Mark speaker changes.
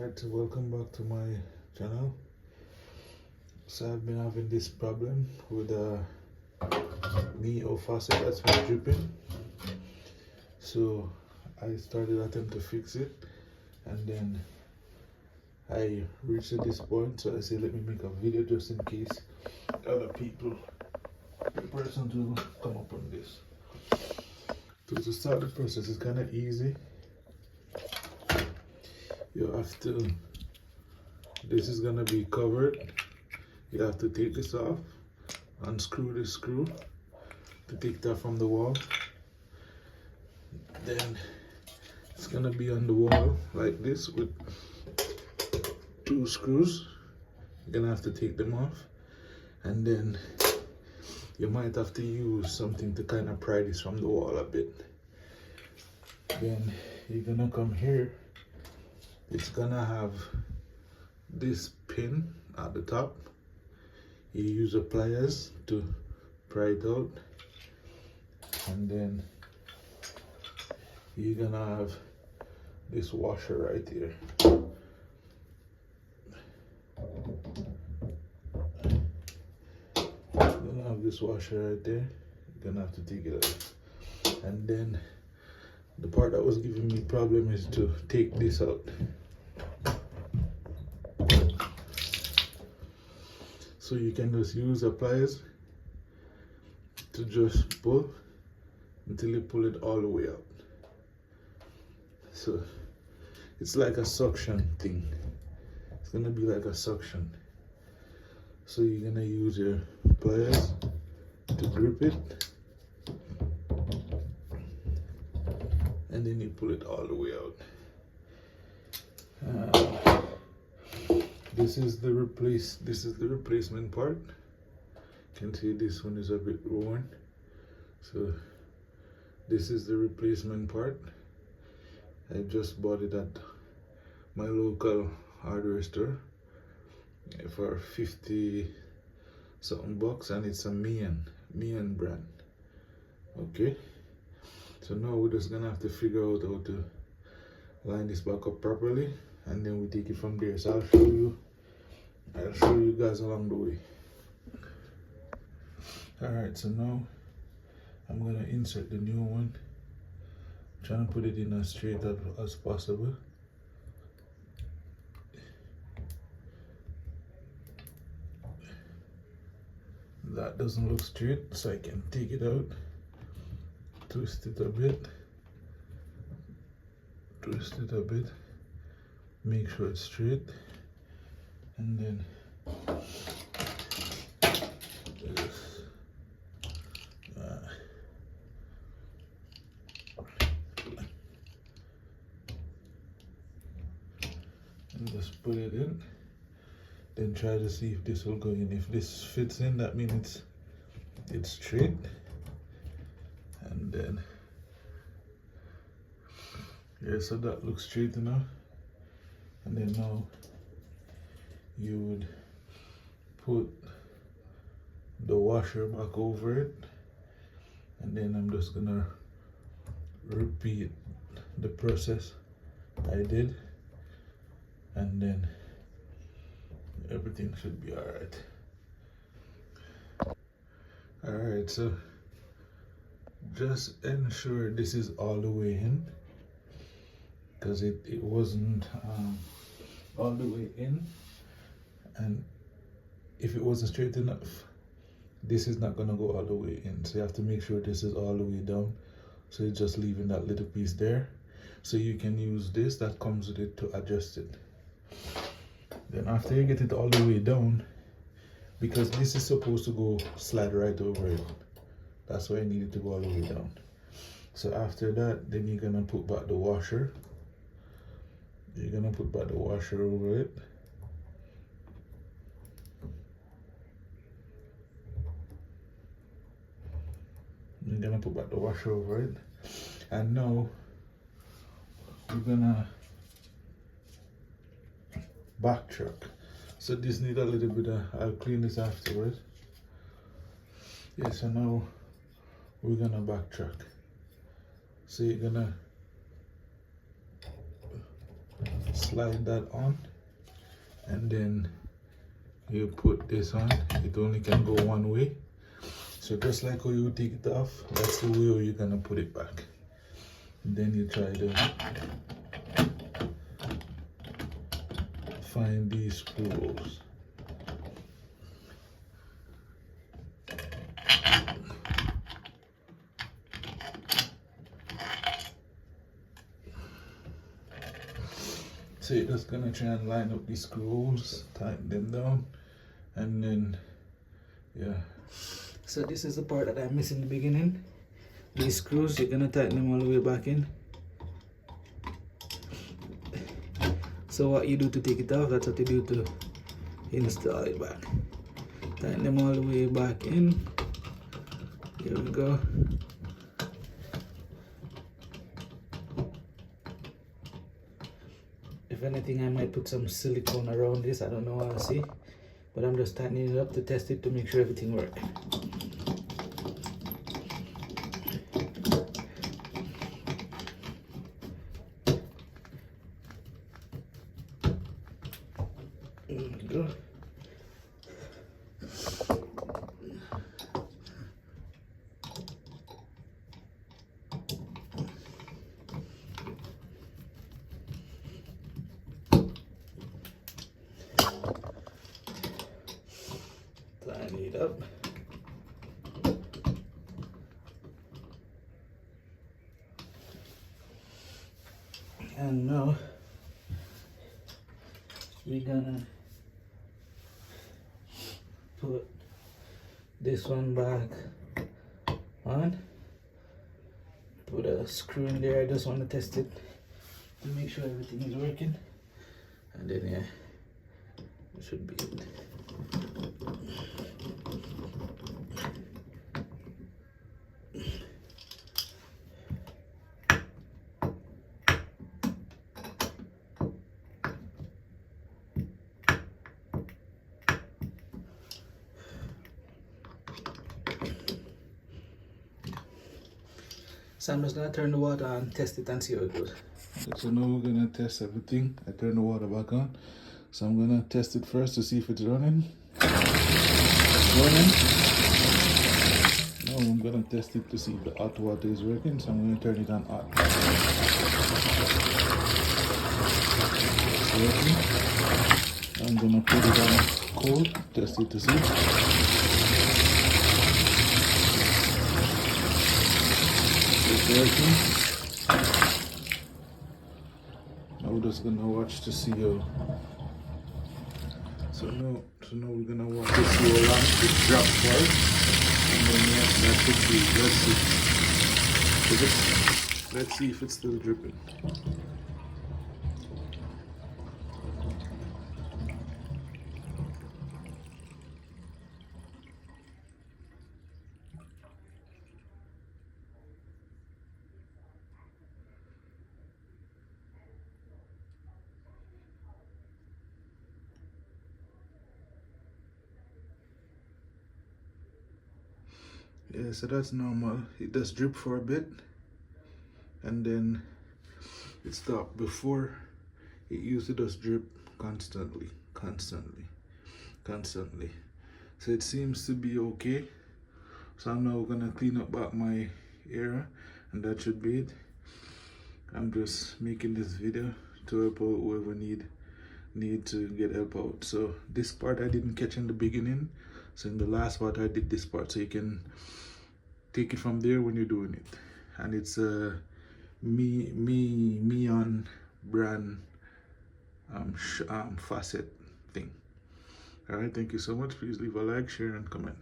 Speaker 1: Alright, welcome back to my channel. So I've been having this problem with meon faucet that's been dripping. So I started attempting to fix it, and then I reached at this point, so I said let me make a video just in case other people, the person to come up on this. So to start the process is kind of easy. You have to, this is gonna be covered. You have to take this off, unscrew this screw to take that from the wall. Then it's gonna be on the wall like this with two screws. You're gonna have to take them off, and then you might have to use something to kind of pry this from the wall a bit. Then you're gonna come here. It's gonna have this pin at the top. You use the pliers to pry it out, and then you're gonna have this washer right here. You're gonna have this washer right there. You're gonna have to take it out, and then the part that was giving me problem is to take this out. So you can just use the pliers to just pull until you pull it all the way out. So it's like a suction thing. It's gonna be like a suction. So you're gonna use your pliers to grip it, and then you pull it all the way out. This is the replacement part. You can see this one is a bit worn. So this is the replacement part. I just bought it at my local hardware store for 50 something bucks, and it's a meon brand. Okay, so now we're just gonna have to figure out how to line this back up properly, and then we take it from there. So I'll show you guys along the way. Alright, so now I'm gonna insert the new one. I'm trying to put it in as straight as possible. That doesn't look straight, so I can take it out, twist it a bit, make sure it's straight, and then and just put it in. Then try to see if this will go in. If this fits in, that means it's straight. And then yeah, so that looks straight enough. And then now you would put the washer back over it, and then I'm just gonna repeat the process I did, and then everything should be alright. Alright, so just ensure this is all the way in, because it wasn't all the way in, and if it wasn't straight enough, this is not gonna go all the way in. So you have to make sure this is all the way down, so you're just leaving that little piece there, so you can use this that comes with it to adjust it. Then after you get it all the way down, because this is supposed to go slide right over it, that's why I need it to go all the way down. So after that, then you're gonna put back the washer. You're gonna put back the washer over it. You're gonna put back the washer over it. And now we're gonna backtrack. So this needs a little bit of, I'll clean this afterwards. Yeah, so now we're gonna backtrack. So you're gonna slide that on, and then you put this on. It only can go one way. So just like how you take it off, that's the way you're gonna put it back. And then you try to find these screw holes. So you're just gonna try and line up these screw holes, tighten them down, and then yeah. So this is the part that I missed in the beginning. These screws, you're gonna tighten them all the way back in. So what you do to take it off, that's what you do to install it back. Tighten them all the way back in. Here we go. If anything, I might put some silicone around this. I don't know, I'll see. But I'm just tightening it up to test it to make sure everything works. There we go. Line it up. And now we're gonna put this one back on. Put a screw in there. I just want to test it to make sure everything is working. And then yeah, it should be it. So I'm just gonna turn the water on, test it and see how it goes. So now we're gonna test everything. I turn the water back on. So I'm gonna test it first to see if it's running. It's running. Now I'm gonna test it to see if the hot water is working. So I'm gonna turn it on hot. It's working. I'm gonna put it on cold, test it to see. It's working. Now we're just gonna watch to see how. So now we're gonna watch to see how long it drops for. And then yeah, that's it. Let's see if it's still dripping. Yeah, so that's normal. It does drip for a bit and then it stopped. Before it used to just drip constantly. So it seems to be okay. So I'm now gonna clean up back my area and that should be it. I'm just making this video to help out whoever need to get help out. So this part I didn't catch in the beginning. So in the last part I did this part, so you can take it from there when you're doing it. And it's a meon brand faucet thing. All right, thank you so much. Please leave a like, share, and comment.